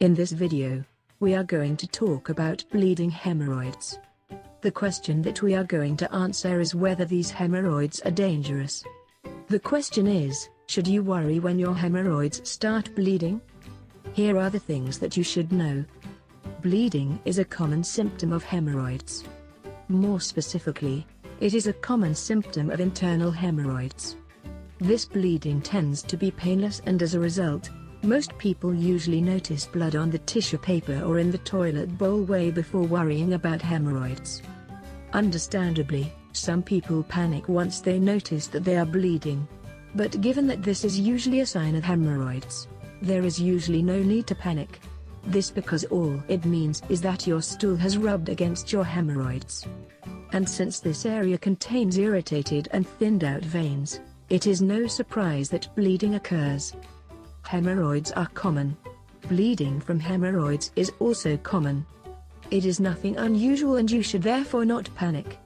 In this video, we are going to talk about bleeding hemorrhoids. The question that we are going to answer is whether these hemorrhoids are dangerous. The question is, should you worry when your hemorrhoids start bleeding? Here are the things that you should know. Bleeding is a common symptom of hemorrhoids. More specifically, it is a common symptom of internal hemorrhoids. This bleeding tends to be painless, and as a result, most people usually notice blood on the tissue paper or in the toilet bowl way before worrying about hemorrhoids. Understandably, some people panic once they notice that they are bleeding. But given that this is usually a sign of hemorrhoids, there is usually no need to panic. This because all it means is that your stool has rubbed against your hemorrhoids. And since this area contains irritated and thinned out veins, it is no surprise that bleeding occurs. Hemorrhoids are common. Bleeding from hemorrhoids is also common. It is nothing unusual, and you should therefore not panic.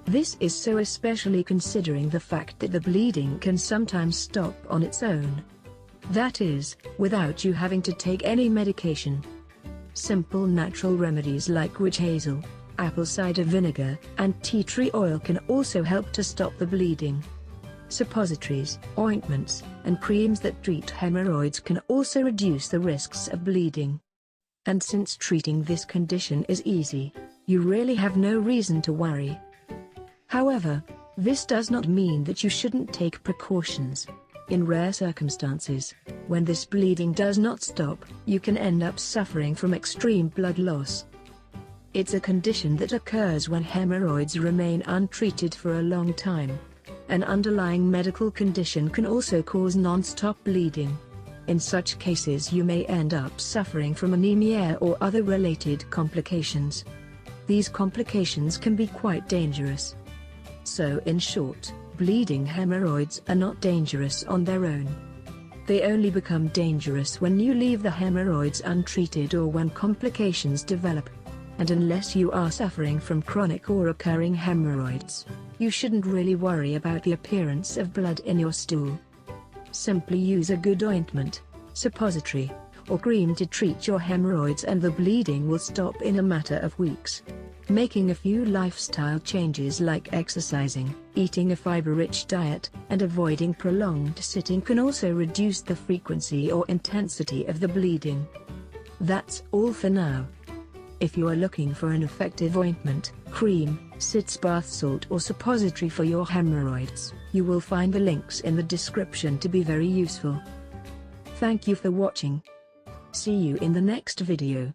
This is so especially considering the fact that the bleeding can sometimes stop on its own. That is, without you having to take any medication. Simple natural remedies like witch hazel, apple cider vinegar, and tea tree oil can also help to stop the bleeding. Suppositories, ointments, and creams that treat hemorrhoids can also reduce the risks of bleeding. And since treating this condition is easy, you really have no reason to worry. However, this does not mean that you shouldn't take precautions. In rare circumstances, when this bleeding does not stop, you can end up suffering from extreme blood loss. It's a condition that occurs when hemorrhoids remain untreated for a long time. An underlying medical condition can also cause non-stop bleeding. In such cases, you may end up suffering from anemia or other related complications. These complications can be quite dangerous. So in short, bleeding hemorrhoids are not dangerous on their own. They only become dangerous when you leave the hemorrhoids untreated or when complications develop. And unless you are suffering from chronic or recurring hemorrhoids, you shouldn't really worry about the appearance of blood in your stool. Simply use a good ointment, suppository, or cream to treat your hemorrhoids, and the bleeding will stop in a matter of weeks. Making a few lifestyle changes like exercising, eating a fiber-rich diet, and avoiding prolonged sitting can also reduce the frequency or intensity of the bleeding. That's all for now. If you are looking for an effective ointment, cream, sitz bath salt, or suppository for your hemorrhoids, you will find the links in the description to be very useful. Thank you for watching. See you in the next video.